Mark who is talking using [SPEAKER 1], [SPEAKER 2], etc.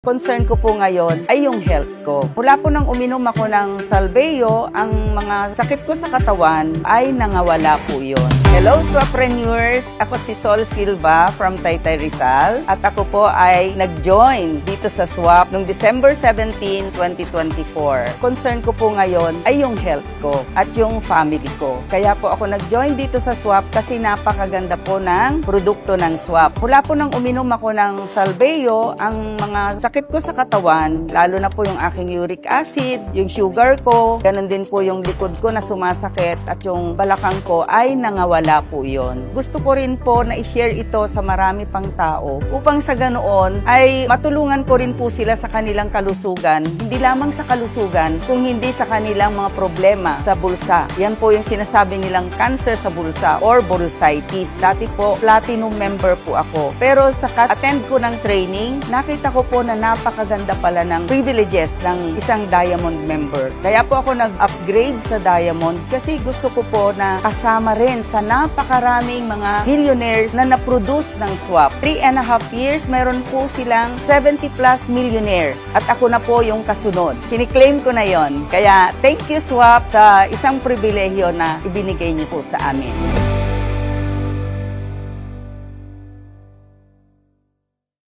[SPEAKER 1] Concern ko po ngayon ay yung health ko. Mula po nang uminom ako ng Salveyo, ang mga sakit ko sa katawan ay nangawala po yun. Hello Swappreneurs! Ako si Sol Silva from Taytay Rizal at ako po ay nag-join dito sa Swap noong December 17, 2024. Concern ko po ngayon ay yung health ko at yung family ko. Kaya po ako nag-join dito sa Swap kasi napakaganda po ng produkto ng Swap. Mula po nang uminom ako ng Salveyo, ang mga sakit ko sa katawan, lalo na po yung aking uric acid, yung sugar ko, ganun din po yung likod ko na sumasakit at yung balakang ko ay nangawala po yon. Gusto ko rin po na i-share ito sa marami pang tao upang sa ganoon ay matulungan ko rin po sila sa kanilang kalusugan, hindi lamang sa kalusugan, kung hindi sa kanilang mga problema sa bulsa. Yan po yung sinasabi nilang cancer sa bulsa or bursitis. Dati po, platinum member po ako. Pero sa attend ko ng training, nakita ko po na napakaganda pala ng privileges ng isang Diamond member. Kaya po ako nag-upgrade sa Diamond kasi gusto ko po na kasama rin sa napakaraming mga millionaires na na-produce ng Swap. 3.5 years, meron po silang 70 plus millionaires at ako na po yung kasunod. Kiniklaim ko na yon. Kaya thank you Swap sa isang pribilehyo na ibinigay niyo po sa amin.